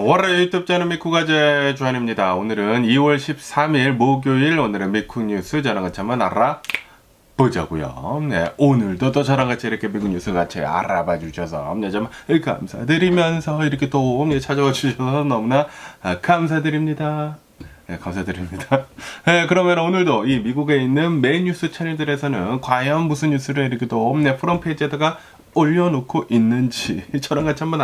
월요일 유튜브 채널 미쿠가제 주한입니다. 오늘은 2월 13일 목요일, 오늘은 미쿠 뉴스 저랑 같이 한번 알아보자고요. 네, 오늘도 또 저랑 같이 이렇게 미쿠 뉴스 같이 알아봐 주셔서 좀 감사드리면서 이렇게 또 찾아와 주셔서 너무나 감사드립니다. 네, 감사드립니다. 네, 그러면 오늘도 이 미국에 있는 메인 뉴스 채널들에서는 과연 무슨 뉴스를 이렇게 또 프론트페이지에다가 올려놓고 있는지 저랑 같이 한번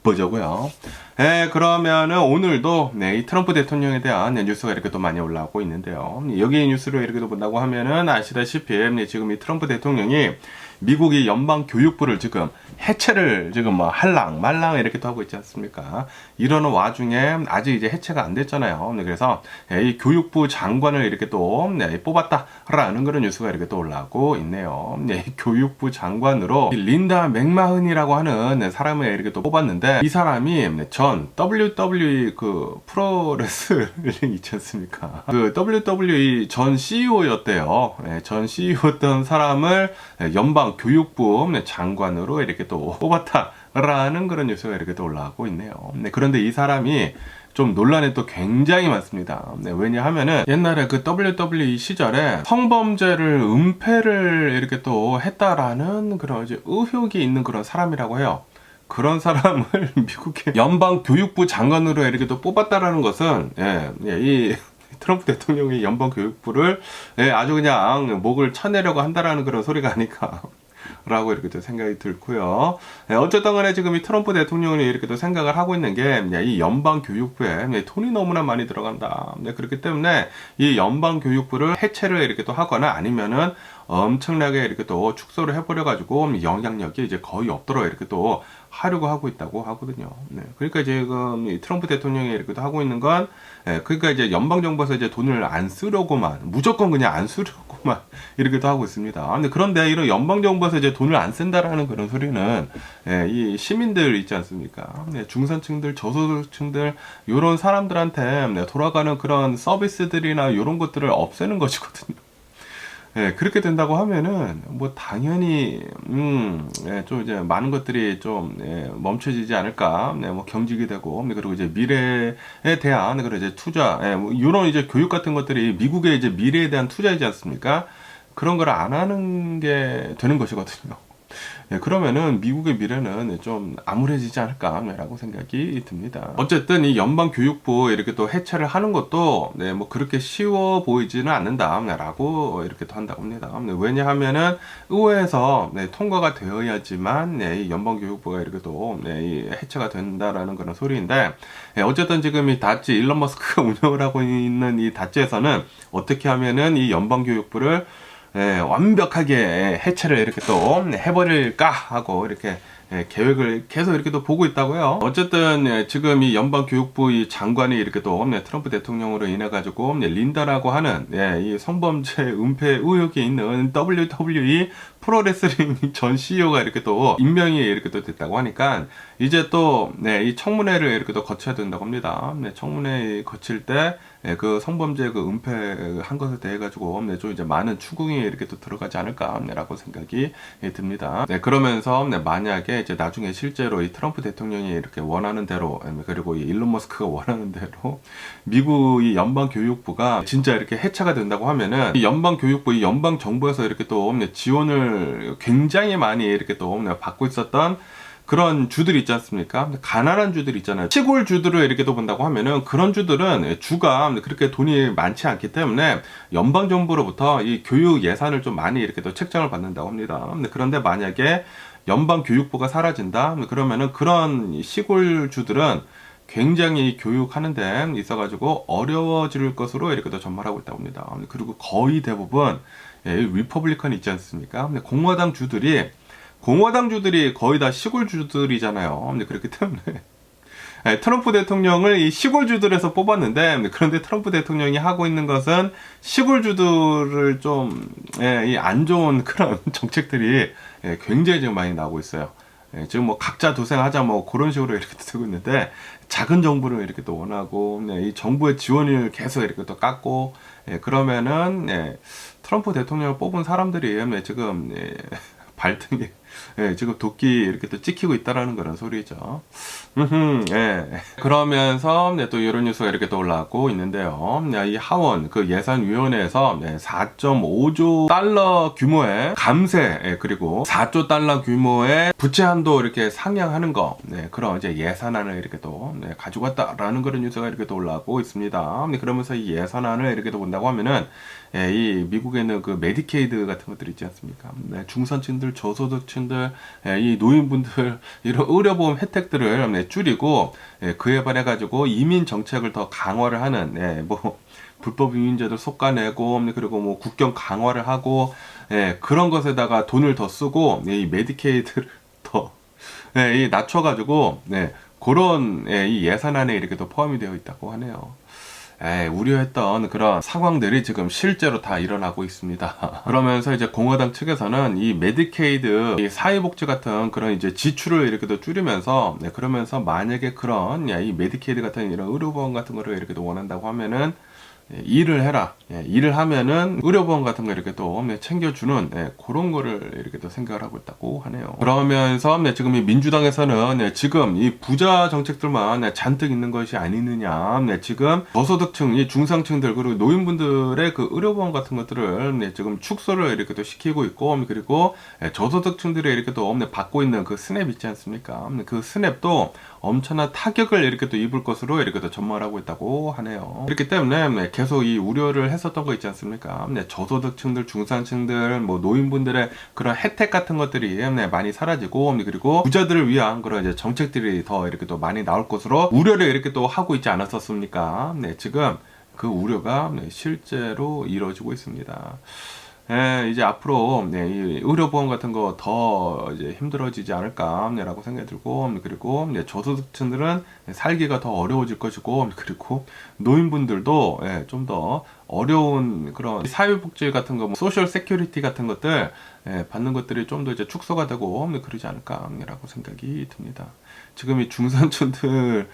보자고요. 네, 그러면은 오늘도 이 트럼프 대통령에 대한 뉴스가 이렇게 또 많이 올라오고 있는데요. 여기 뉴스를 이렇게 또 본다고 하면은 아시다시피 지금 이 트럼프 대통령이 미국이 연방 교육부를 지금 해체를 지금 할랑 말랑 이렇게 또 하고 있지 않습니까? 이러는 와중에 아직 이제 해체가 안 됐잖아요. 그래서 이 교육부 장관을 이렇게 또 뽑았다라는 그런 뉴스가 이렇게 또 올라오고 있네요. 교육부 장관으로 린다 맥마흔이라고 하는 사람을 이렇게 또 뽑았는데, 이 사람이 전 WWE 그 프로레슬링 있지 않습니까? 그 WWE 전 CEO였대요. 전 CEO였던 사람을 연방 교육부 장관으로 이렇게 또 뽑았다라는 그런 뉴스가 이렇게 또 올라오고 있네요. 그런데 이 사람이 좀 논란이 또 굉장히 많습니다. 왜냐하면은 옛날에 그 WWE 시절에 성범죄를 은폐를 이렇게 또 했다라는 그런 이제 의혹이 있는 그런 사람이라고 해요. 그런 사람을 미국의 연방 교육부 장관으로 이렇게 또 뽑았다라는 것은 이 트럼프 대통령이 연방 교육부를 아주 그냥 목을 쳐내려고 한다라는 그런 소리가 아닐까 라고 이렇게 또 생각이 들고요. 어쨌든 간에 지금 이 트럼프 대통령이 이렇게 또 생각을 하고 있는 게 이 연방 교육부에 돈이 너무나 많이 들어간다. 그렇기 때문에 이 연방 교육부를 해체를 이렇게 또 하거나 아니면은 엄청나게 이렇게 또 축소를 해버려 가지고 영향력이 이제 거의 없도록 이렇게 또 하려고 하고 있다고 하거든요. 그러니까 지금 이 트럼프 대통령이 이렇게 또 하고 있는 건 그러니까 이제 연방 정부에서 이제 돈을 안 쓰려고만, 무조건 그냥 안 쓰려고만 이렇게 또 하고 있습니다. 그런데 이런 연방 정부에서 이제 돈을 안 쓴다라는 그런 소리는 이 시민들 있지 않습니까? 중산층들, 저소득층들 이런 사람들한테 돌아가는 그런 서비스들이나 이런 것들을 없애는 것이거든요. 그렇게 된다고 하면은 뭐 당연히 좀 이제 많은 것들이 좀 멈춰지지 않을까, 뭐 경직이 되고, 그리고 이제 미래에 대한 그런 이제 투자, 뭐 이런 이제 교육 같은 것들이 미국의 이제 미래에 대한 투자이지 않습니까? 그런 걸 안 하는 게 되는 것이거든요. 그러면은 미국의 미래는 좀 암울해지지 않을까라고 생각이 듭니다. 어쨌든 이 연방 교육부 이렇게 또 해체를 하는 것도 뭐 그렇게 쉬워 보이지는 않는다라고 이렇게 또 한다고 합니다. 왜냐하면은 의회에서 통과가 되어야지만 이 연방 교육부가 이렇게 또 이 해체가 된다라는 그런 소리인데, 어쨌든 지금 이 다지 일론 머스크가 운영을 하고 있는 이 다지에서는 어떻게 하면은 이 연방 교육부를 완벽하게 해체를 이렇게 또 해버릴까 하고 이렇게 계획을 계속 이렇게 또 보고 있다고요. 어쨌든 지금 이 연방 교육부 이 장관이 이렇게 또 트럼프 대통령으로 인해 가지고 린다라고 하는 이 성범죄 은폐 의혹이 있는 WWE 프로레슬링 전 CEO가 이렇게 또 임명이 이렇게 또 됐다고 하니까 이제 또 이 청문회를 이렇게 또 거쳐야 된다고 합니다. 청문회 거칠 때 그 성범죄 그 은폐한 것에 대해 가지고 좀 이제 많은 추궁이 이렇게 또 들어가지 않을까라고 생각이 듭니다. 그러면서 만약에 이제 나중에 실제로 이 트럼프 대통령이 이렇게 원하는 대로, 그리고 이 일론 머스크가 원하는 대로 미국 이 연방 교육부가 진짜 이렇게 해체가 된다고 하면은 이 연방 교육부, 이 연방 정부에서 이렇게 또 지원을 굉장히 많이 이렇게 또 받고 있었던 그런 주들이 있지 않습니까? 가난한 주들 있잖아요. 시골 주들을 이렇게 또 본다고 하면은 그런 주들은 주가 그렇게 돈이 많지 않기 때문에 연방 정부로부터 이 교육 예산을 좀 많이 이렇게 또 책정을 받는다고 합니다. 그런데 만약에 연방 교육부가 사라진다 그러면은 그런 시골 주들은 굉장히 교육하는 데 있어가지고 어려워질 것으로 이렇게 또 전망하고 있다고 합니다. 그리고 거의 대부분 리퍼블리컨이 있지 않습니까? 공화당 주들이 거의 다 시골주들이잖아요. 그렇기 때문에 트럼프 대통령을 이 시골주들에서 뽑았는데, 그런데 트럼프 대통령이 하고 있는 것은 시골주들을 좀 안 좋은 그런 정책들이 굉장히 지금 많이 나오고 있어요. 지금 뭐 각자 도생하자 뭐 그런 식으로 이렇게 되고 있는데, 작은 정부를 이렇게 또 원하고 이 정부의 지원을 계속 이렇게 또 깎고 그러면은 트럼프 대통령을 뽑은 사람들이 지금 발등에 예, 지금 도끼 이렇게 또 찍히고 있다라는 그런 소리죠. 예. 그러면서 네, 또 이런 뉴스가 이렇게 또 올라오고 있는데요. 이 하원 그 예산위원회에서 4.5조 달러 규모의 감세, 예, 그리고 4조 달러 규모의 부채 한도 이렇게 상향하는 거, 네, 그런 이제 예산안을 이렇게 또 가지고 왔다라는 그런 뉴스가 이렇게 또 올라오고 있습니다. 그러면서 이 예산안을 이렇게 또 본다고 하면은 예, 이 미국에는 그 메디케이드 같은 것들 있지 않습니까? 네, 중산층들, 저소득층들, 예, 이 노인분들 이런 의료보험 혜택들을 줄이고 예, 그에 반해 가지고 이민 정책을 더 강화를 하는 예, 뭐 불법 이민자들 솎아내고 그리고 뭐 국경 강화를 하고 예, 그런 것에다가 돈을 더 쓰고 예, 이 메디케이드를 더 예, 이 낮춰가지고 네, 그런 예, 이 예산안에 이렇게 또 포함이 되어 있다고 하네요. 우려했던 그런 상황들이 지금 실제로 다 일어나고 있습니다. 그러면서 이제 공화당 측에서는 이 메디케이드, 이 사회복지 같은 그런 이제 지출을 이렇게 또 줄이면서, 네, 그러면서 만약에 그런, 이 메디케이드 같은 이런 의료보험 같은 거를 이렇게 또 원한다고 하면은, 일을 해라. 일을 하면은 의료보험 같은 거 이렇게 또 챙겨주는 그런 거를 이렇게 또 생각을 하고 있다고 하네요. 그러면서 지금 이 민주당에서는 지금 이 부자 정책들만 잔뜩 있는 것이 아니느냐. 지금 저소득층, 이 중상층들 그리고 노인분들의 그 의료보험 같은 것들을 지금 축소를 이렇게 또 시키고 있고, 그리고 저소득층들이 이렇게 또 받고 있는 그 스냅 있지 않습니까? 그 스냅도 엄청난 타격을 이렇게 또 입을 것으로 이렇게 또 전망을 하고 있다고 하네요. 그렇기 때문에 계속 이 우려를 했었던 거 있지 않습니까? 저소득층들, 중산층들, 뭐 노인분들의 그런 혜택 같은 것들이 많이 사라지고, 그리고 부자들을 위한 그런 이제 정책들이 더 이렇게 또 많이 나올 것으로 우려를 이렇게 또 하고 있지 않았었습니까? 지금 그 우려가 실제로 이루어지고 있습니다. 이제 앞으로 이 의료보험 같은 거 더 이제 힘들어지지 않을까라고 생각이 들고, 그리고 저소득층들은 살기가 더 어려워질 것이고, 그리고 노인분들도 좀 더 어려운 그런 사회복지 같은 거, 소셜 세큐리티 같은 것들 받는 것들이 좀 더 이제 축소가 되고 그러지 않을까라고 생각이 듭니다. 지금 이 중산층들을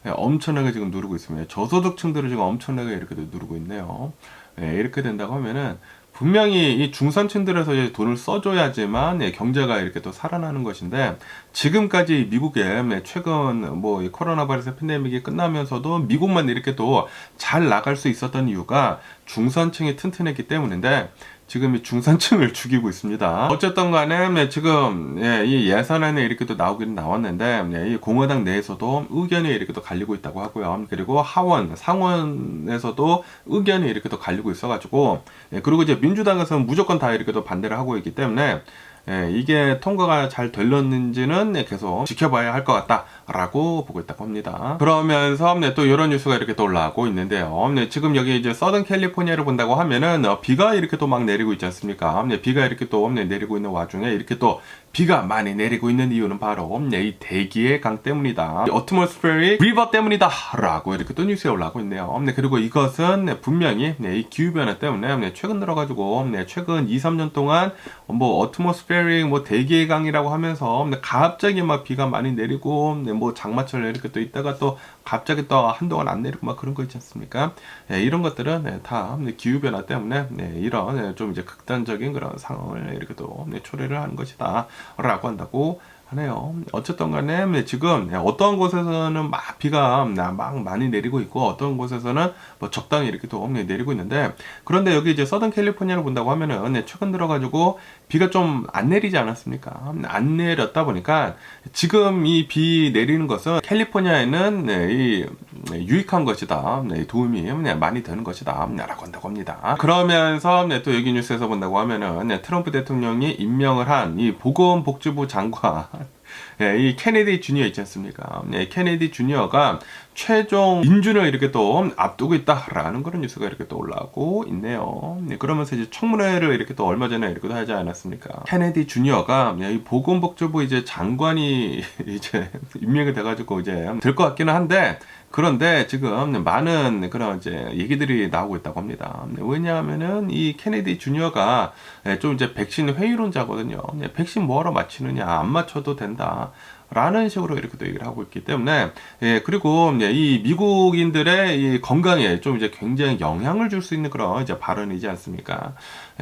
엄청나게 지금 누르고 있습니다. 저소득층들을 지금 엄청나게 이렇게 누르고 있네요. 이렇게 된다고 하면은 분명히 이 중산층들에서 이제 돈을 써줘야지만 경제가 이렇게 또 살아나는 것인데, 지금까지 미국에 최근 뭐 이 코로나 바이러스 팬데믹이 끝나면서도 미국만 이렇게 또 잘 나갈 수 있었던 이유가 중산층이 튼튼했기 때문인데, 지금 이 중산층을 죽이고 있습니다. 어쨌든 간에 지금 이 예산안에 이렇게 또 나오기는 나왔는데, 이 공화당 내에서도 의견이 이렇게 또 갈리고 있다고 하고요. 그리고 하원, 상원에서도 의견이 이렇게 또 갈리고 있어가지고, 그리고 이제 민주당에서는 무조건 다 이렇게 또 반대를 하고 있기 때문에 이게 통과가 잘 될렸는지는 계속 지켜봐야 할 것 같다라고 보고 있다고 합니다. 그러면서 또 이런 뉴스가 이렇게 또 올라오고 있는데요. 지금 여기 이제 서던 캘리포니아를 본다고 하면은 비가 이렇게 또 막 내리고 있지 않습니까? 비가 이렇게 또 내리고 있는 와중에 이렇게 또 비가 많이 내리고 있는 이유는 바로 이 대기의 강 때문이다. 어트모스피어릭 리버 때문이다. 라고 이렇게 또 뉴스에 올라오고 있네요. 그리고 이것은 분명히 이 기후변화 때문에 최근 들어가지고 최근 2, 3년 동안 뭐 어트모스피어릭 뭐 대기의 강이라고 하면서 갑자기 막 비가 많이 내리고 뭐 장마철 이렇게 또 있다가 또 갑자기 또 한동안 안 내리고 막 그런 거 있지 않습니까? 이런 것들은 다 기후변화 때문에 이런 좀 이제 극단적인 그런 상황을 이렇게 또 초래를 하는 것이다. 라고 한다고 하네요. 어쨌든 간에 지금 어떤 곳에서는 막 비가 막 많이 내리고 있고, 어떤 곳에서는 뭐 적당히 이렇게 또 내리고 있는데, 그런데 여기 이제 서던 캘리포니아를 본다고 하면은 최근 들어가지고 비가 좀 안 내리지 않았습니까? 안 내렸다 보니까 지금 이 비 내리는 것은 캘리포니아에는 이 유익한 것이다. 도움이 많이 되는 것이다. 라고 한다고 합니다. 그러면서 또 여기 뉴스에서 본다고 하면은 트럼프 대통령이 임명을 한 이 보건복지부 장관, 이 케네디 주니어 있지 않습니까? 케네디 주니어가 최종 인준을 이렇게 또 앞두고 있다라는 그런 뉴스가 이렇게 또 올라오고 있네요. 그러면서 이제 청문회를 이렇게 또 얼마 전에 이렇게 하지 않았습니까? 케네디 주니어가 이 보건복지부 이제 장관이 이제 임명이 돼가지고 이제 될 것 같기는 한데, 그런데 지금 많은 그런 이제 얘기들이 나오고 있다고 합니다. 왜냐하면은 이 케네디 주니어가 좀 이제 백신 회의론자거든요. 백신 뭐하러 맞히느냐, 안 맞춰도 된다. 라는 식으로 이렇게 또 얘기를 하고 있기 때문에, 그리고 이 미국인들의 이 건강에 좀 이제 굉장히 영향을 줄 수 있는 그런 이제 발언이지 않습니까?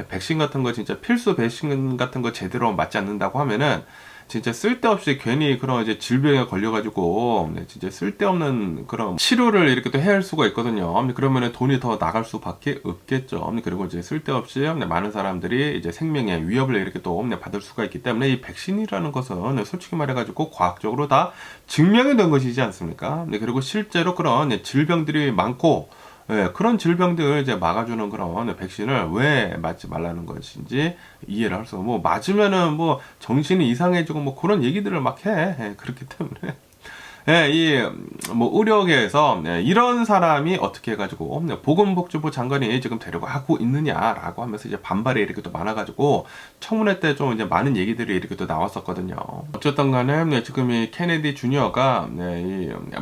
백신 같은 거 진짜 필수 백신 같은 거 제대로 맞지 않는다고 하면은 진짜 쓸데없이 괜히 그런 이제 질병에 걸려가지고 진짜 쓸데없는 그런 치료를 이렇게 또 해야 할 수가 있거든요. 그러면은 돈이 더 나갈 수밖에 없겠죠. 그리고 이제 쓸데없이 많은 사람들이 이제 생명의 위협을 이렇게 또 받을 수가 있기 때문에 이 백신이라는 것은 솔직히 말해가지고 과학적으로 다 증명이 된 것이지 않습니까? 그리고 실제로 그런 질병들이 많고 그런 질병들 이제 막아주는 그런 백신을 왜 맞지 말라는 것인지 이해를 할 수, 뭐, 맞으면은 뭐, 정신이 이상해지고 뭐, 그런 얘기들을 막 해. 그렇기 때문에. 뭐, 의료계에서, 이런 사람이 어떻게 해가지고, 보건복지부 장관이 지금 데려가고 있느냐라고 하면서 이제 반발이 이렇게 또 많아가지고, 청문회 때 좀 이제 많은 얘기들이 이렇게 또 나왔었거든요. 어쨌든 간에, 지금 이 케네디 주니어가,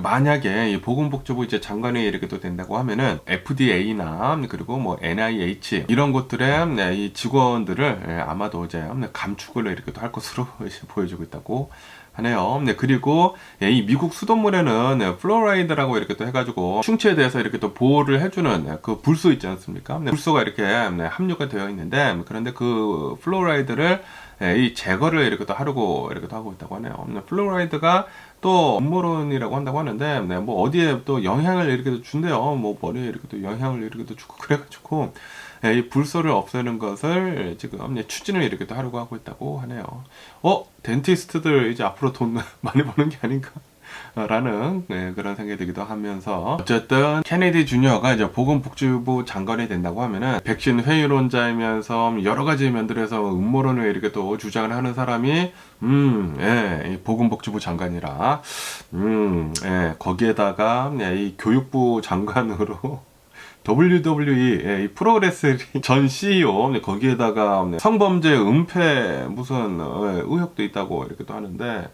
만약에 이 보건복지부 이제 장관이 이렇게 또 된다고 하면은, FDA나, 그리고 뭐, NIH, 이런 곳들의 이 직원들을 아마도 이제 감축을 이렇게 또 할 것으로 보여지고 있다고 하네요. 그리고 이 미국 수돗물에는 플로라이드라고 이렇게 또 해가지고 충치에 대해서 이렇게 또 보호를 해주는 그 불소 있지 않습니까? 불소가 이렇게 함유가 되어 있는데, 그런데 그 플로라이드를 이 제거를 이렇게 또 하려고 이렇게 또 하고 있다고 하네요. 플로라이드가 또 음모론이라고 한다고 하는데, 뭐 어디에 또 영향을 이렇게 또 준대요. 뭐 머리에 이렇게 또 영향을 이렇게 또 주고 그래가지고 이 불소를 없애는 것을 지금 추진을 이렇게 또 하려고 하고 있다고 하네요. 덴티스트들 이제 앞으로 돈 많이 버는 게 아닌가? 라는 그런 생각이 들기도 하면서, 어쨌든 케네디 주니어가 이제 보건복지부 장관이 된다고 하면은 백신 회의론자이면서 여러 가지 면들에서 음모론을 이렇게 또 주장을 하는 사람이 이 보건복지부 장관이라 거기에다가 이 교육부 장관으로 WWE 이 프로레슬링 전 CEO 거기에다가 성범죄 은폐 무슨 의혹도 있다고 이렇게 또 하는데,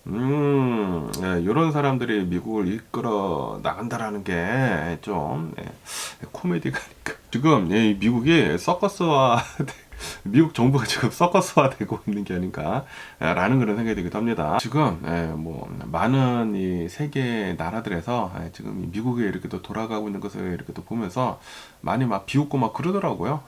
이런 사람들이 미국을 이끌어 나간다라는 게 좀 코미디가 아닐까. 지금 이 미국이 서커스화 미국 정부가 지금 서커스화 되고 있는 게 아닌가 라는 그런 생각이 들기도 합니다. 지금 뭐 많은 이 세계 나라들에서 지금 미국에 이렇게 또 돌아가고 있는 것을 이렇게 또 보면서 많이 막 비웃고 막 그러더라고요.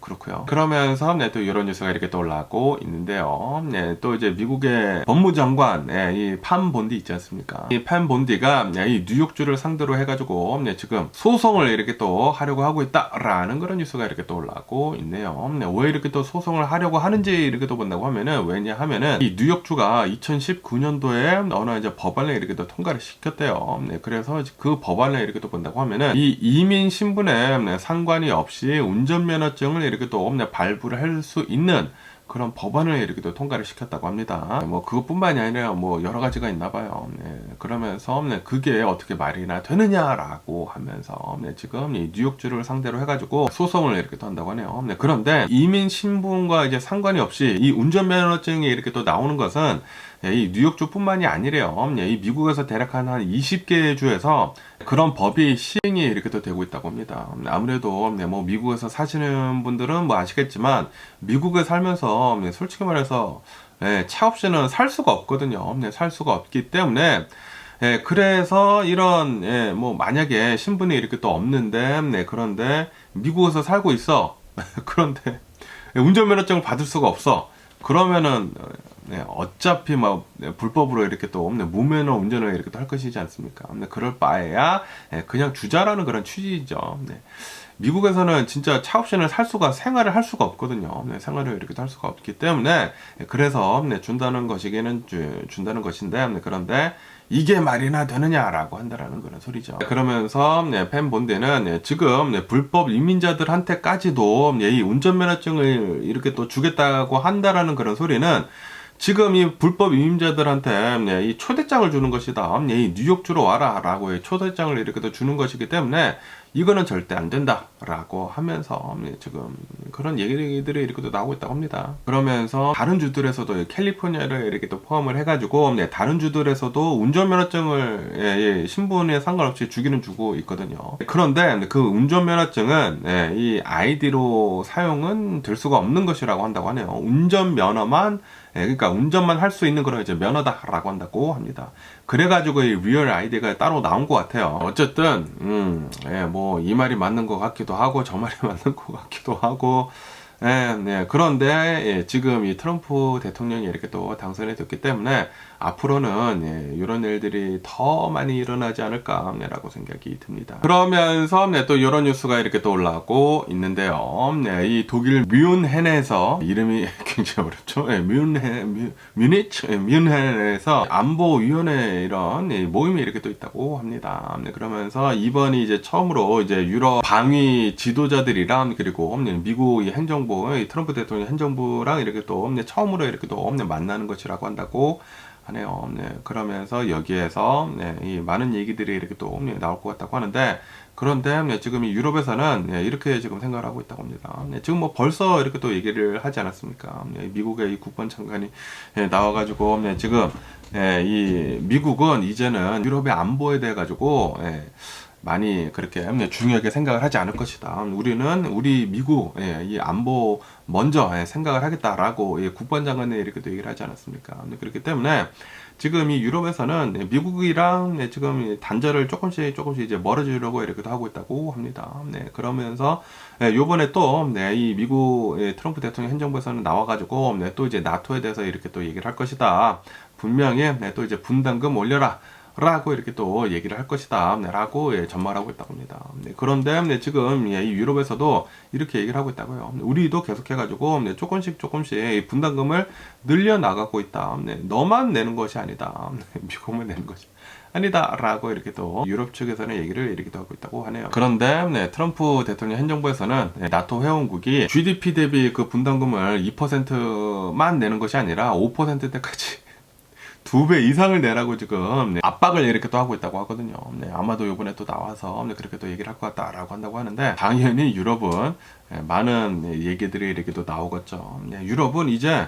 그렇고요. 그러면서 또 이런 뉴스가 이렇게 또 올라오고 있는데요. 또 이제 미국의 법무장관 이 팜 본디 있지 않습니까? 이 팜 본디가 이 뉴욕주를 상대로 해가지고 지금 소송을 이렇게 또 하려고 하고 있다라는 그런 뉴스가 이렇게 또 올라오고 있네요. 왜 이렇게 또 소송을 하려고 하는지 이렇게 또 본다고 하면은, 왜냐하면은 이 뉴욕주가 2019년도에 어느 이제 법안을 이렇게 또 통과를 시켰대요. 그래서 그 법안을 이렇게 또 본다고 하면은 이 이민 신분에 상관이 없이 운전면허증 이렇게 또 발부를 할 수 있는 그런 법안을 이렇게 또 통과를 시켰다고 합니다. 뭐 그것뿐만이 아니라 뭐 여러 가지가 있나 봐요. 그러면서 그게 어떻게 말이나 되느냐라고 하면서 지금 이 뉴욕주를 상대로 해가지고 소송을 이렇게 또 한다고 하네요. 그런데 이민 신분과 이제 상관이 없이 이 운전면허증이 이렇게 또 나오는 것은 이 뉴욕주뿐만이 아니래요. 이 미국에서 대략 한 20개 주에서 그런 법이 시행이 이렇게 또 되고 있다고 합니다. 아무래도 뭐 미국에서 사시는 분들은 뭐 아시겠지만, 미국에 살면서 솔직히 말해서 차 없이는 살 수가 없거든요. 살 수가 없기 때문에 그래서 이런 뭐 만약에 신분이 이렇게 또 없는데 그런데 미국에서 살고 있어. 그런데 운전면허증을 받을 수가 없어. 그러면은 어차피 막 불법으로 이렇게 또 무면허 운전을 이렇게 또 할 것이지 않습니까? 그럴 바에야 그냥 주자라는 그런 취지죠. 미국에서는 진짜 차 없이는 생활을 할 수가 없거든요. 생활을 이렇게 할 수가 없기 때문에 그래서 준다는 준다는 것인데, 그런데 이게 말이나 되느냐라고 한다라는 그런 소리죠. 그러면서 팬 본데는 지금 불법 이민자들한테까지도 이 운전면허증을 이렇게 또 주겠다고 한다라는 그런 소리는, 지금 이 불법 이민자들한테 이 초대장을 주는 것이다. 이 뉴욕주로 와라 라고 초대장을 이렇게 또 주는 것이기 때문에, 이거는 절대 안 된다라고 하면서 지금 그런 얘기들이 이렇게 또 나오고 있다고 합니다. 그러면서 다른 주들에서도 캘리포니아를 이렇게 또 포함을 해가지고 다른 주들에서도 운전면허증을 신분에 상관없이 주기는 주고 있거든요. 그런데 그 운전면허증은 이 아이디로 사용은 될 수가 없는 것이라고 한다고 하네요. 운전면허만 그러니까 운전만 할 수 있는 그런 이제 면허다라고 한다고 합니다. 그래가지고 이 리얼 아이디가 따로 나온 것 같아요. 어쨌든 뭐 이 말이 맞는 것 같기도 하고 저 말이 맞는 것 같기도 하고 그런데 지금 이 트럼프 대통령이 이렇게 또 당선이 됐기 때문에 앞으로는 이런 일들이 더 많이 일어나지 않을까라고 생각이 듭니다. 그러면서 또 이런 뉴스가 이렇게 또 올라오고 있는데요. 이 독일 뮌헨에서 이름이 굉장히 어렵죠. 뮌헨에서 안보위원회 이런 모임이 이렇게 또 있다고 합니다. 그러면서 이번이 이제 처음으로 이제 유럽 방위 지도자들이랑 그리고 미국 이 행정부, 트럼프 대통령 행정부랑 이렇게 또 처음으로 이렇게 또 만나는 것이라고 한다고 하네요. 그러면서 여기에서 이 많은 얘기들이 이렇게 또 나올 것 같다고 하는데, 그런데 지금 이 유럽에서는 이렇게 지금 생각을 하고 있다고 합니다. 지금 뭐 벌써 이렇게 또 얘기를 하지 않았습니까? 미국의 이 국방장관이 나와가지고 지금 이 미국은 이제는 유럽의 안보에 대해 가지고 많이 그렇게 중요하게 생각을 하지 않을 것이다. 우리는 우리 미국 이 안보 먼저 생각을 하겠다라고 국방장관이 이렇게 또 얘기를 하지 않았습니까? 그렇기 때문에 지금 이 유럽에서는 미국이랑 지금 단절을 조금씩 이제 멀어지려고 이렇게도 하고 있다고 합니다. 그러면서 요번에 또 이 미국 트럼프 대통령 행정부에서는 나와가지고 또 이제 나토에 대해서 이렇게 또 얘기를 할 것이다. 분명히 또 이제 분담금 올려라. 라고 이렇게 또 얘기를 할 것이다 라고 전망을 하고 있다고 합니다. 그런데 지금 이 유럽에서도 이렇게 얘기를 하고 있다고요. 우리도 계속해 가지고 조금씩 분담금을 늘려 나가고 있다. 너만 내는 것이 아니다. 미국만 내는 것이 아니다 라고 이렇게 또 유럽 측에서는 얘기를 이렇게 또 하고 있다고 하네요. 그런데 트럼프 대통령 행정부에서는 나토 회원국이 GDP 대비 그 분담금을 2%만 내는 것이 아니라 5%대까지 2배 이상을 내라고 지금 압박을 이렇게 또 하고 있다고 하거든요. 아마도 이번에 또 나와서 그렇게 또 얘기를 할 것 같다라고 한다고 하는데, 당연히 유럽은 많은 얘기들이 이렇게 또 나오겠죠. 유럽은 이제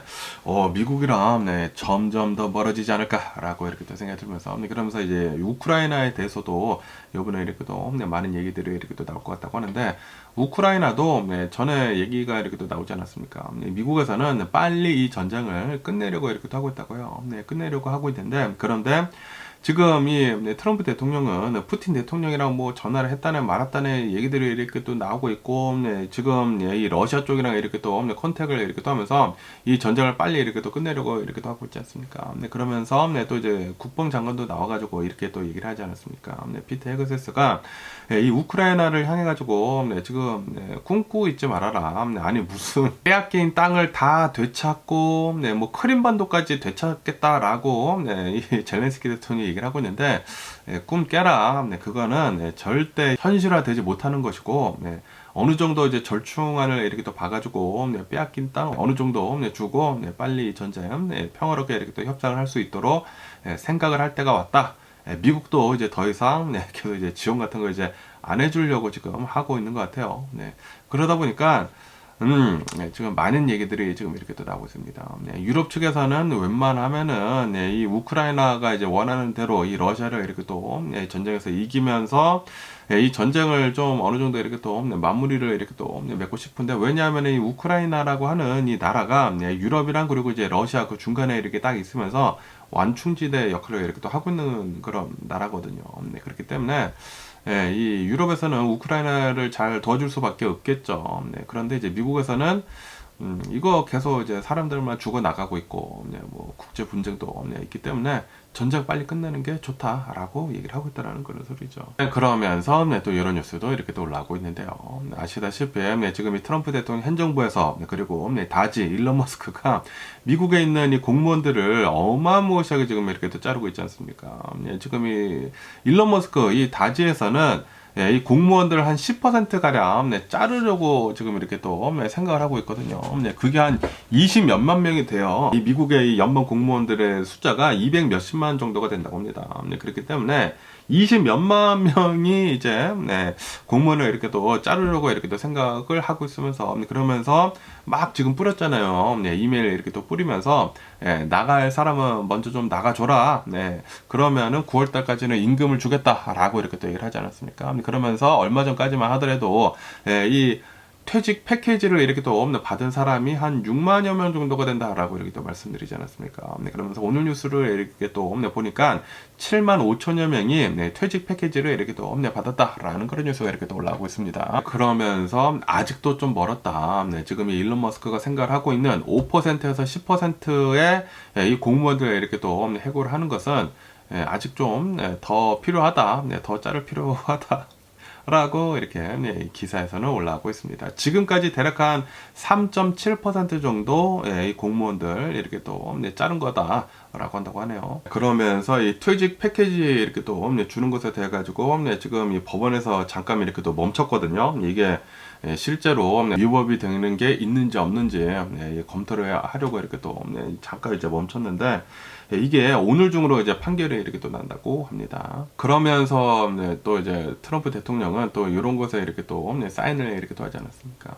미국이랑 점점 더 멀어지지 않을까라고 이렇게 또 생각이 들면서 그러면서 이제 우크라이나에 대해서도 이번에 이렇게 또 많은 얘기들이 이렇게 또 나올 것 같다고 하는데, 우크라이나도 전에 얘기가 이렇게 또 나오지 않았습니까? 미국에서는 빨리 이 전쟁을 끝내려고 이렇게 또 하고 있다고요. 끝내려고 하고 있는데, 그런데 지금 이 트럼프 대통령은 푸틴 대통령이랑 뭐 전화를 했다네 말았다네 얘기들이 이렇게 또 나오고 있고, 지금 이 러시아 쪽이랑 이렇게 또 컨택을 이렇게 또 하면서 이 전쟁을 빨리 이렇게 또 끝내려고 이렇게 또 하고 있지 않습니까? 그러면서 또 이제 국방장관도 나와가지고 이렇게 또 얘기를 하지 않았습니까? 피트 헤그세스가 이 우크라이나를 향해 가지고 지금 꿈꾸고 있지 말아라. 아니 무슨 빼앗긴 땅을 다 되찾고 뭐 크림반도까지 되찾겠다라고 이 젤렌스키 대통령이 얘기를 하고 있는데, 꿈 깨라. 그거는 절대 현실화되지 못하는 것이고, 어느 정도 이제 절충안을 이렇게 또 봐가지고 빼앗긴 땅 어느 정도 주고 빨리 전쟁 평화롭게 이렇게 또 협상을 할 수 있도록 생각을 할 때가 왔다. 미국도 이제 더 이상 계속 이제 지원 같은 거 이제 안 해주려고 지금 하고 있는 것 같아요. 그러다 보니까 지금 많은 얘기들이 지금 이렇게 또 나오고 있습니다. 유럽 측에서는 웬만하면은 이 우크라이나가 이제 원하는 대로 이 러시아를 이렇게 또 전쟁에서 이기면서 이 전쟁을 좀 어느 정도 이렇게 또 마무리를 이렇게 또 맺고 싶은데, 왜냐하면 이 우크라이나라고 하는 이 나라가 유럽이랑 그리고 이제 러시아 그 중간에 이렇게 딱 있으면서 완충지대 역할을 이렇게 또 하고 있는 그런 나라거든요. 그렇기 때문에 이 유럽에서는 우크라이나를 잘 도와줄 수밖에 없겠죠. 그런데 이제 미국에서는 이거 계속 이제 사람들만 죽어 나가고 있고, 뭐 국제 분쟁도 있기 때문에 전쟁 빨리 끝내는 게 좋다라고 얘기를 하고 있다는 그런 소리죠. 그러면서 또 이런 뉴스도 이렇게 또 올라오고 있는데요. 아시다시피 지금 이 트럼프 대통령 행정부에서 그리고 다지 일론 머스크가 미국에 있는 이 공무원들을 어마무시하게 지금 이렇게 또 자르고 있지 않습니까? 지금 이 일론 머스크 이 다지에서는 이 공무원들 한 10%가량 자르려고 지금 이렇게 또 생각을 하고 있거든요. 그게 한 20 몇만 명이 돼요. 이 미국의 이 연방 공무원들의 숫자가 200 몇십만 정도가 된다고 합니다. 그렇기 때문에 20 몇만 명이 이제 공무원을 이렇게 또 자르려고 이렇게 또 생각을 하고 있으면서 그러면서 막 지금 뿌렸잖아요. 이메일 이렇게 또 뿌리면서 나갈 사람은 먼저 좀 나가줘라. 그러면은 9월 달까지는 임금을 주겠다라고 이렇게 또 얘기를 하지 않았습니까? 그러면서 얼마 전까지만 하더라도 이 퇴직 패키지를 이렇게 또 받은 사람이 한 6만여 명 정도가 된다라고 이렇게 또 말씀드리지 않았습니까? 그러면서 오늘 뉴스를 이렇게 또 보니까 7만 5천여 명이 퇴직 패키지를 이렇게 또 받았다라는 그런 뉴스가 이렇게 또 올라오고 있습니다. 그러면서 아직도 좀 멀었다. 지금 이 일론 머스크가 생각을 하고 있는 5%에서 10%의 이 공무원들 이렇게 또 해고를 하는 것은 아직 좀 더 필요하다. 더 자를 필요하다. 라고 이렇게 기사에서는 올라오고 있습니다. 지금까지 대략 한 3.7% 정도 이 공무원들 이렇게 또 자른 거다라고 한다고 하네요. 그러면서 이 퇴직 패키지 이렇게 또 주는 것에 대해 가지고 지금 이 법원에서 잠깐 이렇게 또 멈췄거든요. 이게 실제로 위법이 되는 게 있는지 없는지 검토를 하려고 이렇게 또 잠깐 이제 멈췄는데 이게 오늘 중으로 이제 판결이 이렇게 또 난다고 합니다. 그러면서 또 이제 트럼프 대통령은 또 이런 것에 이렇게 또 사인을 이렇게 또 하지 않았습니까?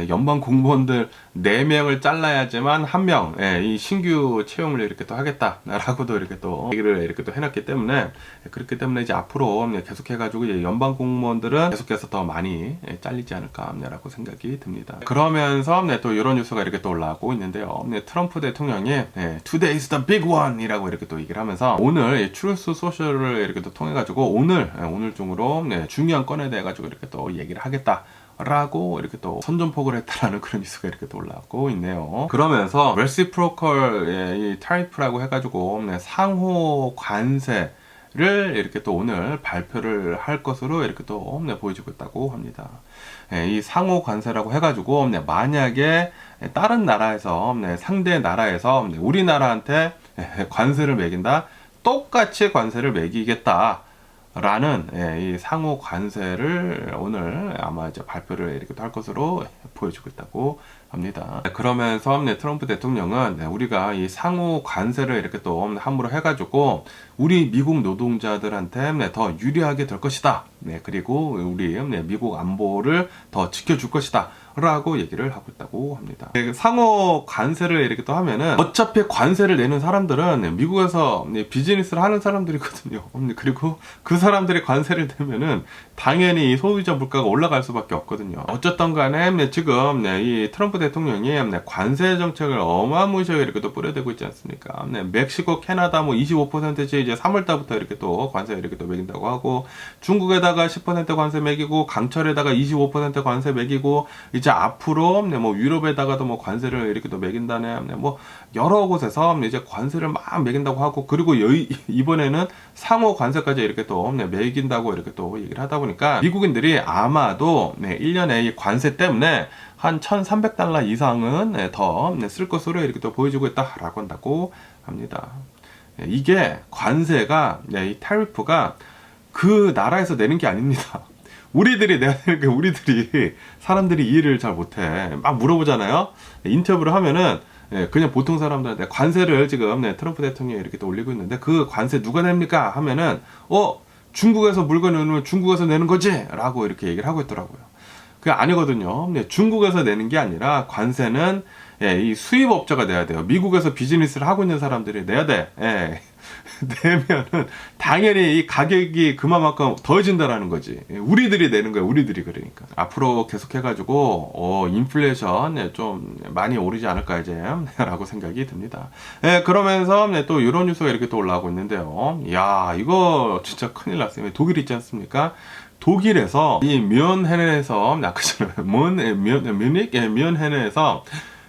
연방 공무원들 4명을 잘라야지만 1명 이 신규 채용을 이렇게 또 하겠다라고도 이렇게 또 얘기를 이렇게 또 해놨기 때문에 그렇기 때문에 이제 앞으로 계속해가지고 연방 공무원들은 계속해서 더 많이 잘리지 않을까라고 생각이 듭니다. 그러면서 또 이런 뉴스가 이렇게 또 올라오고 있는데요. 트럼프 대통령이 Today is the big one 이라고 이렇게 또 얘기를 하면서 오늘 트루스 소셜을 이렇게 또 통해가지고 오늘 중으로 중요한 건에 대해 가지고 이렇게 또 얘기를 하겠다. 라고 이렇게 또 선전포고를 했다라는 그런 뉴스가 이렇게 또 올라오고 있네요. 그러면서 reciprocal 이 tariff라고 해가지고 상호 관세를 이렇게 또 오늘 발표를 할 것으로 이렇게 또 보여지고 있다고 합니다. 이 상호 관세라고 해가지고 만약에 다른 나라에서 상대 나라에서 우리나라한테 관세를 매긴다, 똑같이 관세를 매기겠다. 라는 이 상호 관세를 오늘 아마 이제 발표를 이렇게 할 것으로 보여주고 있다고 합니다. 그러면서 트럼프 대통령은 우리가 이 상호 관세를 이렇게 또 함으로 해가지고 우리 미국 노동자들한테 더 유리하게 될 것이다. 그리고 우리 미국 안보를 더 지켜줄 것이다. 라고 얘기를 하고 있다고 합니다. 상호 관세를 이렇게 또 하면은 어차피 관세를 내는 사람들은 미국에서 비즈니스를 하는 사람들이거든요. 그리고 그 사람들이 관세를 내면은 당연히 소비자 물가가 올라갈 수밖에 없거든요. 어쨌든 간에 지금 이 트럼프 대통령이 관세 정책을 어마무시하게 이렇게 또 뿌려대고 있지 않습니까? 멕시코, 캐나다 뭐 25%씩 이제 3월달부터 이렇게 또 관세 이렇게 또 매긴다고 하고, 중국에다가 10% 관세 매기고, 강철에다가 25% 관세 매기고, 이제 앞으로 뭐 유럽에다가도 뭐 관세를 이렇게 또 매긴다네. 뭐 여러 곳에서 이제 관세를 막 매긴다고 하고, 그리고 이번에는 상호 관세까지 이렇게 또 매긴다고 이렇게 또 얘기를 하다 보니까 미국인들이 아마도 1년에 이 관세 때문에 한 1,300달러 이상은 더 쓸 것으로 이렇게 또 보여지고 있다라고 한다고 합니다. 이게 관세가 이 타리프가 그 나라에서 내는 게 아닙니다. 우리들이 내야 되는 게, 우리들이 사람들이 이해를 잘 못해. 막 물어보잖아요. 인터뷰를 하면은 그냥 보통 사람들한테 관세를 지금 트럼프 대통령이 이렇게 또 올리고 있는데, 그 관세 누가 냅니까? 하면은 중국에서 물건을 넣으면 중국에서 내는 거지? 라고 이렇게 얘기를 하고 있더라고요. 그게 아니거든요. 중국에서 내는 게 아니라 관세는 이 수입업자가 내야 돼요. 미국에서 비즈니스를 하고 있는 사람들이 내야 돼. 내면은 당연히 이 가격이 그만큼 더해진다라는 거지. 우리들이 내는 거야, 우리들이. 그러니까 앞으로 계속해가지고 인플레이션 좀 많이 오르지 않을까 이제 라고 생각이 듭니다. 그러면서 또 이런 뉴스가 이렇게 또 올라오고 있는데요. 야, 이거 진짜 큰일 났어요. 독일 있지 않습니까? 독일에서 이 뮌헨에서 아까 전에 뮌헨에서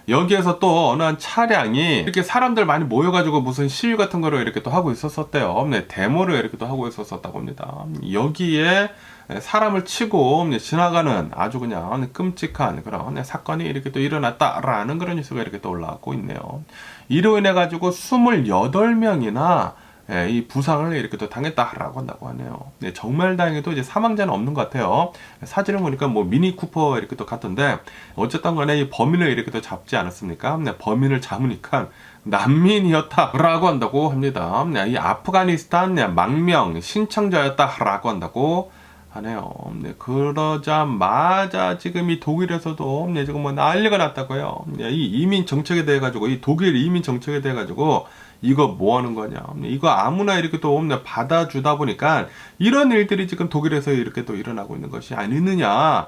여기에서 또 어느 한 차량이 이렇게 사람들 많이 모여가지고 무슨 시위 같은 거를 이렇게 또 하고 있었대요. 데모를 이렇게 또 하고 있었다고 합니다. 여기에 사람을 치고 지나가는 아주 그냥 끔찍한 그런 사건이 이렇게 또 일어났다라는 그런 뉴스가 이렇게 또 올라오고 있네요. 이로 인해 가지고 28명이나 이 부상을 이렇게 또 당했다라고 한다고 하네요. 정말 다행히도 이제 사망자는 없는 것 같아요. 사진을 보니까 뭐 미니 쿠퍼 이렇게 또 같던데, 어쨌든 간에 이 범인을 이렇게 또 잡지 않았습니까? 범인을 잡으니까 난민이었다라고 한다고 합니다. 이 아프가니스탄 망명 신청자였다라고 한다고 하네요. 그러자마자 지금 이 독일에서도 지금 뭐 난리가 났다고요. 이 이민 정책에 대해 가지고, 이 독일 이민 정책에 대해 가지고 이거 뭐 하는 거냐. 이거 아무나 이렇게 또 받아주다 보니까 이런 일들이 지금 독일에서 이렇게 또 일어나고 있는 것이 아니느냐.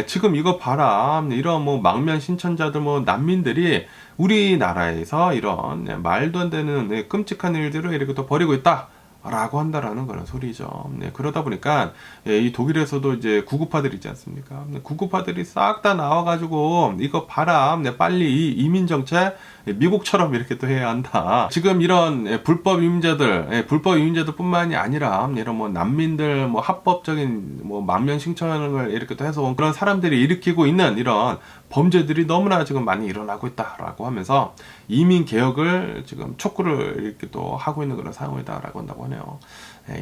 지금 이거 봐라. 이런 뭐 망명 신청자들, 뭐 난민들이 우리나라에서 이런 말도 안 되는 끔찍한 일들을 이렇게 또 벌이고 있다. 라고 한다라는 그런 소리죠. 그러다 보니까 이 독일에서도 이제 구급파들 있지 않습니까? 구급파들이 싹 다 나와가지고 이거 봐라, 빨리 이 이민 정책 미국처럼 이렇게 또 해야 한다. 지금 이런 불법 이민자들뿐만이 아니라 이런 뭐 난민들, 뭐 합법적인 뭐 망명 신청을 이렇게 또 해서 온 그런 사람들이 일으키고 있는 이런 범죄들이 너무나 지금 많이 일어나고 있다라고 하면서 이민 개혁을 지금 촉구를 이렇게 또 하고 있는 그런 상황이다라고 한다고 하네요.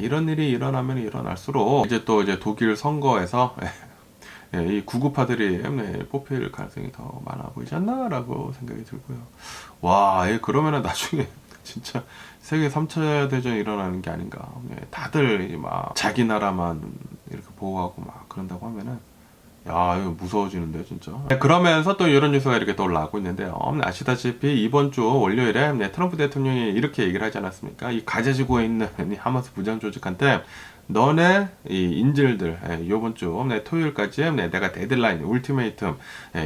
이런 일이 일어나면 일어날수록 이제 또 이제 독일 선거에서 이 구구파들이 뽑힐 가능성이 더 많아 보이지 않나라고 생각이 들고요. 와, 그러면은 나중에 진짜 세계 3차 대전이 일어나는 게 아닌가. 다들 막 자기 나라만 이렇게 보호하고 막 그런다고 하면은, 야, 이거 무서워지는데 진짜. 그러면서 또 이런 뉴스가 이렇게 또 올라오고 있는데요. 아시다시피 이번 주 월요일에 트럼프 대통령이 이렇게 얘기를 하지 않았습니까? 이 가자지구에 있는 이 하마스 무장 조직한테 너네 이 인질들 이번 주 토요일까지 내가 데드라인 울티메이텀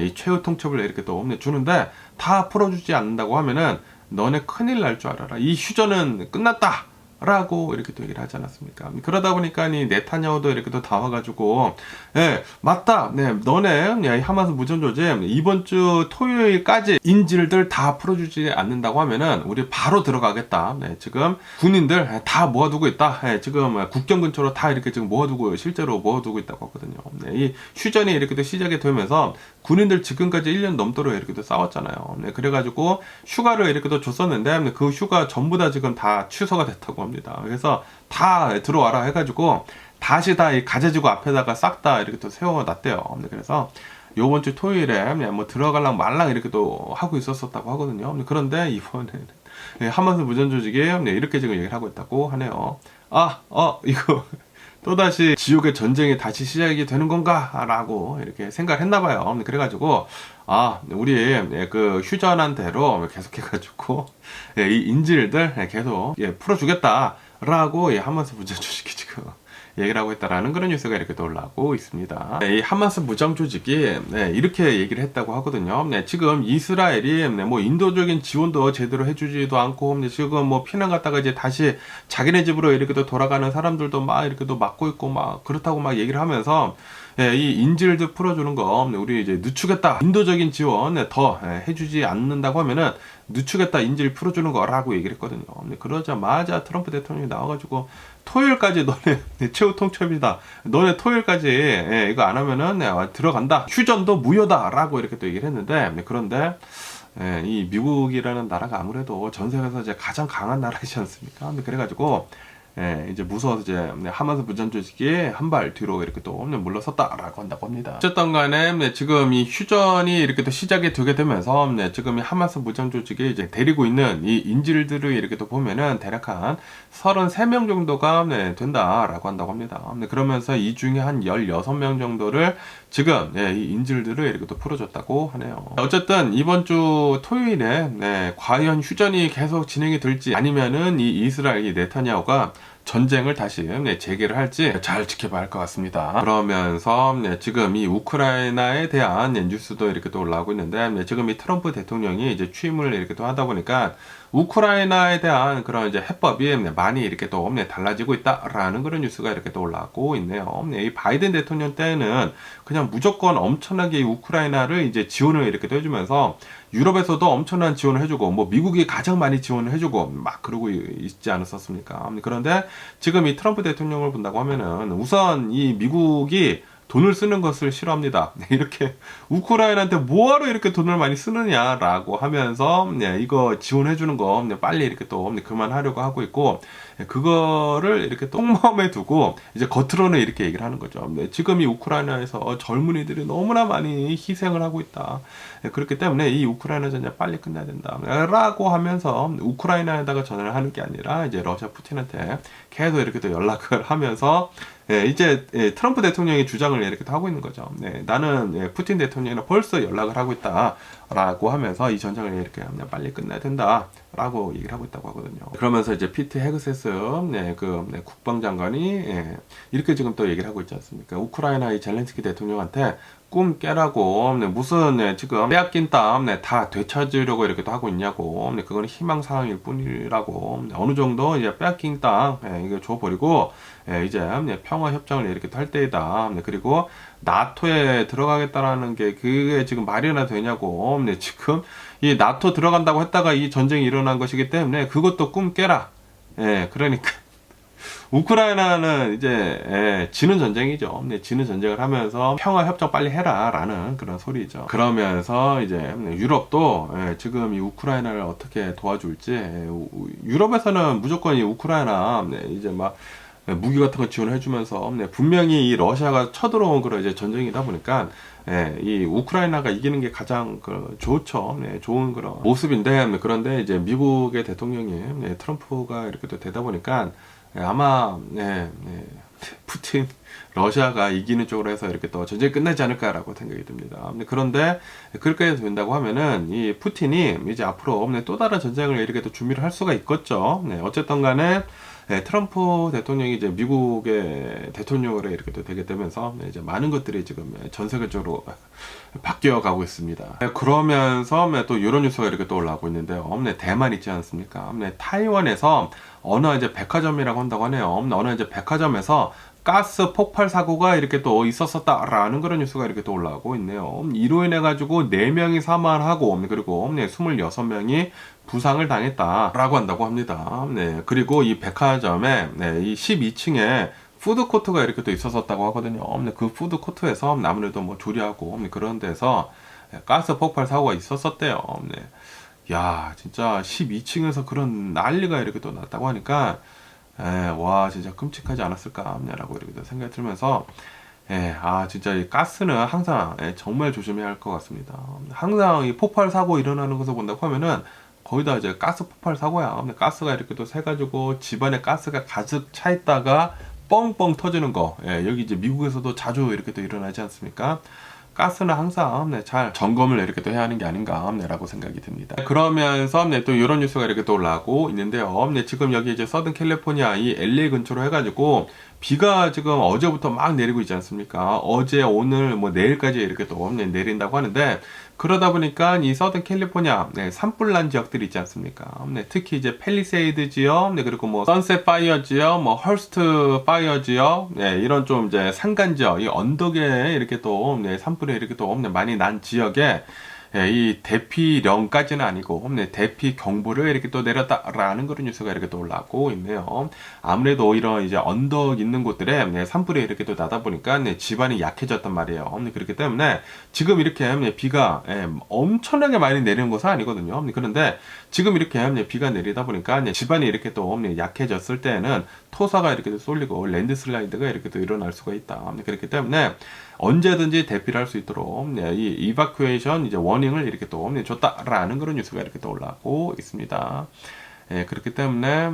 이 최후 통첩을 이렇게 또 주는데 다 풀어주지 않는다고 하면은 너네 큰일 날 줄 알아라. 이 휴전은 끝났다. 라고 이렇게 또 얘기를 하지 않았습니까? 그러다 보니까 이 네타냐후도 이렇게 또 나와가지고, 맞다. 너네 하마스 무전조직 이번 주 토요일까지 인질들 다 풀어주지 않는다고 하면은 우리 바로 들어가겠다. 지금 군인들 다 모아두고 있다. 지금 국경 근처로 다 이렇게 지금 모아두고 실제로 모아두고 있다고 하거든요. 이 휴전이 이렇게 또 시작이 되면서 군인들 지금까지 1년 넘도록 이렇게 또 싸웠잖아요. 그래가지고 휴가를 이렇게 또 줬었는데 그 휴가 전부 다 지금 다 취소가 됐다고 합니다. 그래서 다 들어와라 해가지고 다시 다 이 가자지구 앞에다가 싹 다 이렇게 또 세워놨대요. 그래서 요번 주 토요일에 뭐 들어갈랑 말랑 이렇게 또 하고 있었다고 하거든요. 그런데 이번에는 하마스 무전 조직이 이렇게 지금 얘기를 하고 있다고 하네요. 이거 또다시 지옥의 전쟁이 다시 시작이 되는 건가? 라고 이렇게 생각을 했나봐요. 그래가지고, 우리 그 휴전한 대로 계속해가지고, 이 인질들 계속 풀어주겠다. 라고 하마스 무장 조직이 지금 얘기를 하고 있다라는 그런 뉴스가 이렇게 또 올라오고 있습니다. 이 하마스 무장 조직이 이렇게 얘기를 했다고 하거든요. 지금 이스라엘이 뭐 인도적인 지원도 제대로 해주지도 않고 지금 뭐 피난 갔다가 이제 다시 자기네 집으로 이렇게 또 돌아가는 사람들도 막 이렇게 또 막고 있고 막 그렇다고 막 얘기를 하면서 이 인질들 풀어주는 거 우리 이제 늦추겠다. 인도적인 지원 더 해주지 않는다고 하면은 늦추겠다. 인질 풀어주는 거라고 얘기를 했거든요. 그러자마자 트럼프 대통령이 나와가지고 토요일까지 너네 최후 통첩이다. 너네 토요일까지 이거 안 하면은 들어간다. 휴전도 무효다라고 이렇게 또 얘기를 했는데 그런데 이 미국이라는 나라가 아무래도 전 세계에서 이제 가장 강한 나라이지 않습니까? 그래가지고 이제 무서워서 이제 하마스 무전 조직이 한 발 뒤로 이렇게 또 물러섰다라고 한다고 합니다. 어쨌든 간에 지금 이 휴전이 이렇게 또 시작이 되게 되면서 지금 이 하마스 무장 조직이 이제 데리고 있는 이 인질들을 이렇게 또 보면은 대략 한 33명 정도가 된다라고 한다고 합니다. 그러면서 이 중에 한 16명 정도를 지금 이 인질들을 이렇게 또 풀어줬다고 하네요. 어쨌든 이번 주 토요일에 과연 휴전이 계속 진행이 될지 아니면은 이 이스라엘 이 네타냐후가 전쟁을 다시 재개를 할지 잘 지켜봐야 할 것 같습니다. 그러면서 지금 이 우크라이나에 대한 뉴스도 이렇게 또 올라오고 있는데 지금 이 트럼프 대통령이 이제 취임을 이렇게 또 하다 보니까 우크라이나에 대한 그런 이제 해법이 많이 이렇게 또 달라지고 있다라는 그런 뉴스가 이렇게 또 올라오고 있네요. 이 바이든 대통령 때는 그냥 무조건 엄청나게 이 우크라이나를 이제 지원을 이렇게 또 해주면서 유럽에서도 엄청난 지원을 해주고 뭐 미국이 가장 많이 지원을 해주고 막 그러고 있지 않았었습니까? 그런데 지금 이 트럼프 대통령을 본다고 하면은 우선 이 미국이 돈을 쓰는 것을 싫어합니다. 이렇게 우크라이나한테 뭐하러 이렇게 돈을 많이 쓰느냐라고 하면서 이거 지원해주는 거 빨리 이렇게 또 그만하려고 하고 있고, 그거를 이렇게 똥마음에 두고 이제 겉으로는 이렇게 얘기를 하는 거죠. 지금 이 우크라이나에서 젊은이들이 너무나 많이 희생을 하고 있다. 그렇기 때문에 이 우크라이나 전쟁 빨리 끝나야 된다. 라고 하면서 우크라이나에다가 전화를 하는 게 아니라 이제 러시아 푸틴한테 계속 이렇게 또 연락을 하면서 이제 트럼프 대통령이 주장을 이렇게 하고 있는 거죠. 나는 푸틴 대통령이랑 벌써 연락을 하고 있다라고 하면서 이 전쟁을 이렇게 그냥 빨리 끝내야 된다라고 얘기를 하고 있다고 하거든요. 그러면서 이제 피트 헤그세스 국방장관이 이렇게 지금 또 얘기를 하고 있지 않습니까? 우크라이나 이 젤렌스키 대통령한테 꿈 깨라고 무슨 지금 빼앗긴 땅 다 되찾으려고 이렇게 또 하고 있냐고. 그건 희망사항일 뿐이라고. 어느 정도 이제 빼앗긴 땅 이거 줘버리고 이제 평화협정을 이렇게 할 때이다. 그리고 나토에 들어가겠다라는 게 그게 지금 말이나 되냐고. 지금 이 나토 들어간다고 했다가 이 전쟁이 일어난 것이기 때문에 그것도 꿈 깨라. 그러니까 우크라이나는 이제 지는 전쟁이죠. 지는 전쟁을 하면서 평화 협정 빨리 해라라는 그런 소리죠. 그러면서 이제 유럽도 지금 이 우크라이나를 어떻게 도와줄지, 유럽에서는 무조건 이 우크라이나 이제 막 무기 같은 거 지원해주면서 분명히 이 러시아가 쳐들어온 그런 이제 전쟁이다 보니까 이 우크라이나가 이기는 게 가장 좋죠. 좋은 그런 모습인데, 그런데 이제 미국의 대통령이 트럼프가 이렇게 또 되다 보니까 아마 푸틴 러시아가 이기는 쪽으로 해서 이렇게 또 전쟁이 끝나지 않을까라고 생각이 듭니다. 그런데 그렇게 된다고 하면은 이 푸틴이 이제 앞으로 또 다른 전쟁을 이렇게 또 준비를 할 수가 있겠죠. 어쨌든 간에 트럼프 대통령이 이제 미국의 대통령으로 이렇게 또 되게 되면서 이제 많은 것들이 지금 전 세계적으로 바뀌어 가고 있습니다. 그러면서 또 이런 뉴스가 이렇게 또 올라오고 있는데요. 대만 있지 않습니까? 타이완에서 어느 이제 백화점이라고 한다고 하네요. 어느 이제 백화점에서 가스 폭발 사고가 이렇게 또 있었었다라는 그런 뉴스가 이렇게 또 올라오고 있네요. 이로 인해 가지고 4명이 사망하고 그리고 26명이 부상을 당했다라고 한다고 합니다. 그리고 이 백화점에 이 12층에 푸드코트가 이렇게 또 있었었다고 하거든요. 그 푸드코트에서 아무래도 뭐 조리하고 그런 데서 가스 폭발 사고가 있었었대요. 야, 진짜 12층에서 그런 난리가 이렇게 또 났다고 하니까 와, 진짜 끔찍하지 않았을까 라고 이렇게 생각이 들면서 진짜 이 가스는 항상 정말 조심해야 할 것 같습니다. 항상 이 폭발 사고 일어나는 것을 본다고 하면은 거의 다 이제 가스 폭발 사고야. 가스가 이렇게 또 새가지고 집안에 가스가 가득 차 있다가 뻥뻥 터지는 거. 여기 이제 미국에서도 자주 이렇게 또 일어나지 않습니까? 가스는 항상 잘 점검을 이렇게 또 해야 하는 게 아닌가 라고 생각이 듭니다. 그러면서 또 이런 뉴스가 이렇게 또 올라오고 있는데요. 지금 여기 이제 서든 캘리포니아 이 LA 근처로 해가지고 비가 지금 어제부터 막 내리고 있지 않습니까? 어제, 오늘, 뭐 내일까지 이렇게 또 내린다고 하는데, 그러다 보니까 이 서든 캘리포니아 산불난 지역들이 있지 않습니까? 특히 이제 팰리세이드 지역, 그리고 뭐 선셋 파이어 지역, 뭐 헐스트 파이어 지역, 이런 좀 이제 산간 지역, 이 언덕에 이렇게 또 산불이 이렇게 또 많이 난 지역에 이 대피령까지는 아니고 대피 경보를 이렇게 또 내렸다라는 그런 뉴스가 이렇게 또 올라오고 있네요. 아무래도 이런 이제 언덕 있는 곳들에 산불이 이렇게 또 나다 보니까 집안이 약해졌단 말이에요. 그렇기 때문에 지금 이렇게 비가 엄청나게 많이 내리는 것은 아니거든요. 그런데 지금 이렇게 비가 내리다 보니까 집안이 이렇게 또 약해졌을 때는 토사가 이렇게 쏠리고 랜드슬라이드가 이렇게 또 일어날 수가 있다. 그렇기 때문에 언제든지 대피를 할 수 있도록 이 이바큐에이션 이제 워닝을 이렇게 또 줬다라는 그런 뉴스가 이렇게 또 올라오고 있습니다. 그렇기 때문에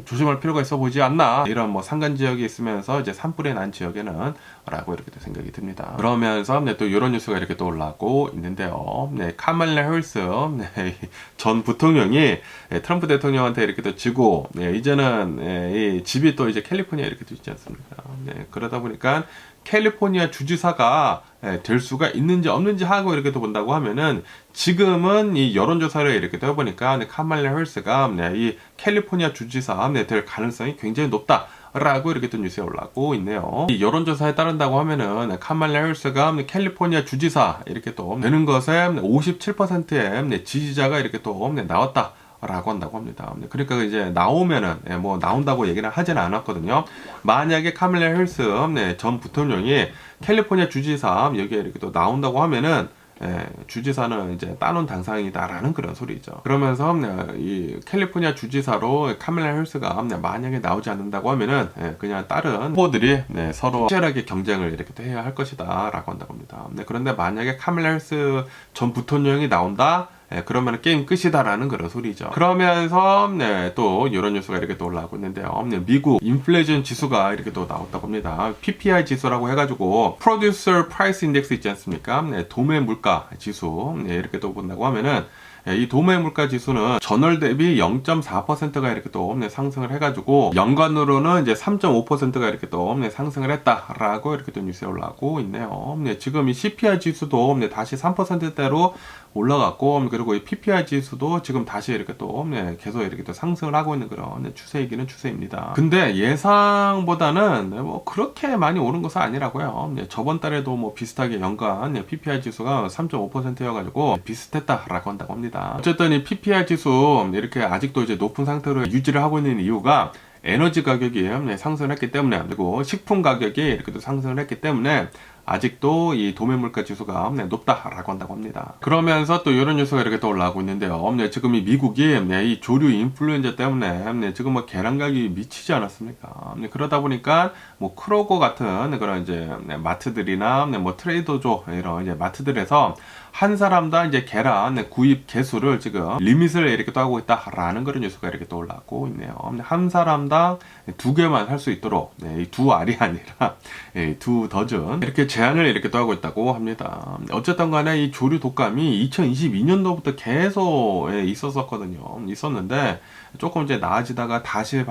조심할 필요가 있어 보이지 않나, 이런 뭐 산간 지역이 있으면서 이제 산불이 난 지역에는 라고 이렇게 또 생각이 듭니다. 그러면서 또 이런 뉴스가 이렇게 또 올라오고 있는데요. 카말라 해리스 전 부통령이 트럼프 대통령한테 이렇게 또 지고 이제는 이 집이 또 이제 캘리포니아 이렇게 또 있지 않습니까? 그러다 보니까 캘리포니아 주지사가 될 수가 있는지 없는지 하고 이렇게 또 본다고 하면은, 지금은 이 여론조사를 이렇게 또 해보니까 카말라 해리스가 이 캘리포니아 주지사 될 가능성이 굉장히 높다 라고 이렇게 또 뉴스에 올라오고 있네요. 이 여론조사에 따른다고 하면은 카말라 해리스가 캘리포니아 주지사 이렇게 또 되는 것에 57%의 지지자가 이렇게 또 나왔다 라고 한다고 합니다. 그러니까 이제 나오면은 뭐 나온다고 얘기는 하지는 않았거든요. 만약에 카멜라 헬스 전 부통령이 캘리포니아 주지사 여기에 이렇게 또 나온다고 하면은 주지사는 이제 따놓은 당상이다라는 그런 소리죠. 그러면서 이 캘리포니아 주지사로 카멜라 헬스가 만약에 나오지 않는다고 하면은 그냥 다른 후보들이 서로 치열하게 경쟁을 이렇게 또 해야 할 것이다라고 한다고 합니다. 그런데 만약에 카멜라 헬스 전 부통령이 나온다. 그러면 게임 끝이다라는 그런 소리죠. 그러면서 또 이런 뉴스가 이렇게 또 올라오고 있는데요. 미국 인플레이션 지수가 이렇게 또 나왔다고 합니다. PPI 지수라고 해가지고 Producer Price Index 있지 않습니까? 도매 물가 지수 이렇게 또 본다고 하면은 이 도매 물가 지수는 전월 대비 0.4%가 이렇게 또 상승을 해가지고 연간으로는 이제 3.5%가 이렇게 또 상승을 했다라고 이렇게 또 뉴스에 올라오고 있네요. 지금 이 CPI 지수도 다시 3%대로 올라갔고, 그리고 이 PPI 지수도 지금 다시 이렇게 또 계속 이렇게 또 상승을 하고 있는 그런 추세이기는 추세입니다. 근데 예상보다는 뭐 그렇게 많이 오른 것은 아니라고요. 저번 달에도 뭐 비슷하게 연간 PPI 지수가 3.5%여가지고 비슷했다라고 한다고 합니다. 어쨌든 이 PPI 지수 이렇게 아직도 이제 높은 상태로 유지를 하고 있는 이유가 에너지 가격이 상승을 했기 때문에, 그리고 식품 가격이 이렇게 또 상승을 했기 때문에 아직도 이 도매 물가 지수가 높다라고 한다고 합니다. 그러면서 또 이런 뉴스가 이렇게 또 올라오고 있는데요. 지금 이 미국이 이 조류 인플루엔자 때문에 지금 뭐 계란 가격이 미치지 않았습니까? 그러다 보니까 뭐 크로거 같은 그런 이제 마트들이나 뭐 트레이더조 이런 이제 마트들에서 한 사람당 이제 계란 구입 개수를 지금 리밋을 이렇게 또 하고 있다라는 그런 뉴스가 이렇게 또 올라오고 있네요. 한 사람당 2개만 살 수 있도록 이 2알이 아니라 2더즌 이렇게 제한을 이렇게 또 하고 있다고 합니다. 어쨌든 간에 이 조류 독감이 2022년도부터 계속 있었는데 조금 이제 나아지다가 다시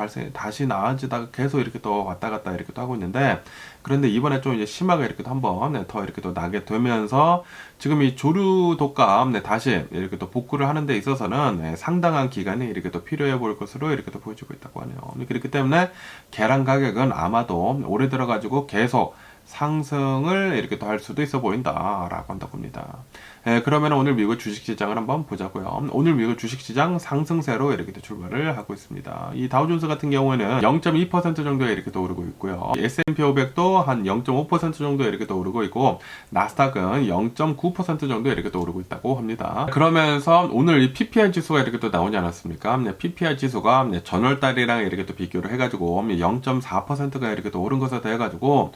나아지다가 계속 이렇게 또 왔다 갔다 이렇게 또 하고 있는데, 그런데 이번에 좀 이제 심하게 이렇게 또 한번 더 이렇게 또 나게 되면서 지금 이 조류 독감 다시 이렇게 또 복구를 하는 데 있어서는 상당한 기간이 이렇게 또 필요해 보일 것으로 이렇게 또 보여지고 있다고 하네요. 그렇기 때문에 계란 가격은 아마도 올해 들어가지고 계속 상승을 이렇게 또 할 수도 있어 보인다라고 한다고 합니다. 그러면 오늘 미국 주식시장을 한번 보자고요. 오늘 미국 주식시장 상승세로 이렇게 또 출발을 하고 있습니다. 이 다우존스 같은 경우에는 0.2% 정도에 이렇게 또 오르고 있고요. S&P 500도 한 0.5% 정도에 이렇게 또 오르고 있고, 나스닥은 0.9% 정도에 이렇게 또 오르고 있다고 합니다. 그러면서 오늘 이 PPI 지수가 이렇게 또 나오지 않았습니까? PPI 지수가 전월 달이랑 이렇게 또 비교를 해가지고 0.4%가 이렇게 또 오른 것에 대해 가지고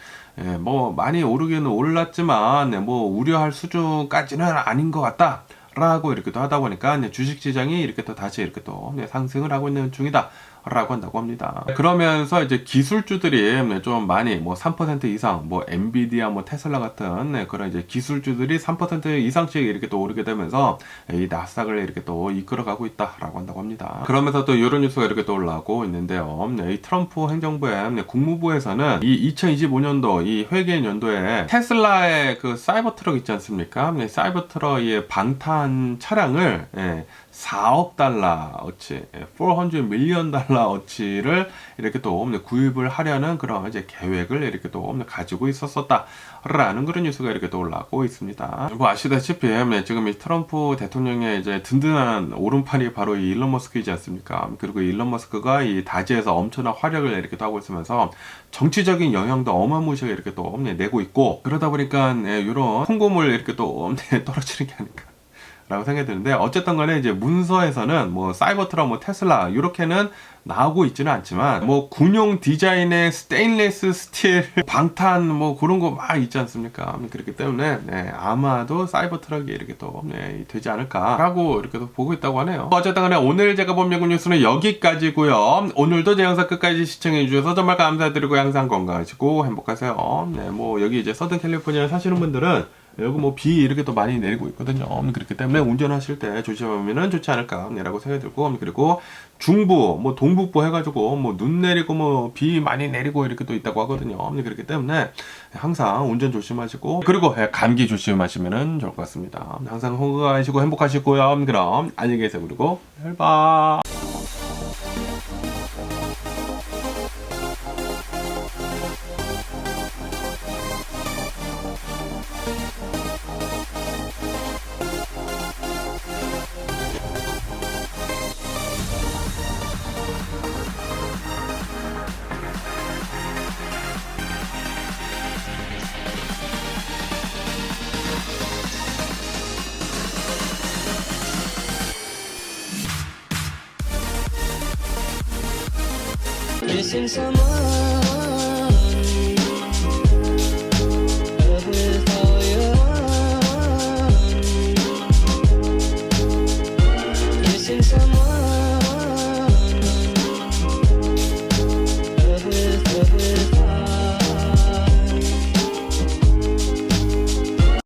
뭐 많이 오르기는 올랐지만 뭐 우려할 수준까지는 아닌 것 같다 라고 이렇게 또 하다 보니까 주식시장이 이렇게 또 다시 이렇게 또 상승을 하고 있는 중이다 라고 한다고 합니다. 그러면서 이제 기술주들이 좀 많이 뭐 3% 이상, 뭐 엔비디아, 뭐 테슬라 같은 그런 이제 기술주들이 3% 이상씩 이렇게 또 오르게 되면서 이 나스닥을 이렇게 또 이끌어가고 있다라고 한다고 합니다. 그러면서 또 이런 뉴스가 이렇게 또 올라오고 있는데요. 이 트럼프 행정부의 국무부에서는 이 2025년도 이 회계 연도에 테슬라의 그 사이버 트럭 있지 않습니까? 사이버 트럭의 방탄 차량을 4억 달러어치, 400 밀리언 달러어치를 이렇게 또 구입을 하려는 그런 이제 계획을 이렇게 또 가지고 있었다라는 그런 뉴스가 이렇게 또 올라오고 있습니다. 뭐 아시다시피 지금 이 트럼프 대통령의 이제 든든한 오른팔이 바로 이 일론 머스크이지 않습니까? 그리고 일론 머스크가 이 다지에서 엄청난 활약을 이렇게 또 하고 있으면서 정치적인 영향도 어마무시하게 이렇게 또 내고 있고, 그러다 보니까 이런 홍보물 이렇게 또 떨어지는 게 아닐까 라고 생각이 드는데, 어쨌든 간에 이제 문서에서는 뭐 사이버트럭, 뭐 테슬라 이렇게는 나오고 있지는 않지만 뭐 군용 디자인의 스테인리스 스틸 방탄 뭐 그런 거 막 있지 않습니까? 그렇기 때문에 아마도 사이버트럭이 이렇게 또 되지 않을까라고 이렇게 또 보고 있다고 하네요. 어쨌든 간에 오늘 제가 본 미국 뉴스는 여기까지고요. 오늘도 제 영상 끝까지 시청해 주셔서 정말 감사드리고 항상 건강하시고 행복하세요. 뭐 여기 이제 서든 캘리포니아에 사시는 분들은 여기 뭐 비 이렇게 또 많이 내리고 있거든요. 그렇기 때문에 운전하실 때 조심하면 좋지 않을까라고 생각이 들고, 그리고 중부, 뭐 동북부 해가지고 뭐 눈 내리고 뭐 비 많이 내리고 이렇게 또 있다고 하거든요. 그렇기 때문에 항상 운전 조심하시고, 그리고 감기 조심하시면 좋을 것 같습니다. 항상 건강하시고 행복하시고요. 그럼 안녕히 계세요. 그리고 헬바. Missing someone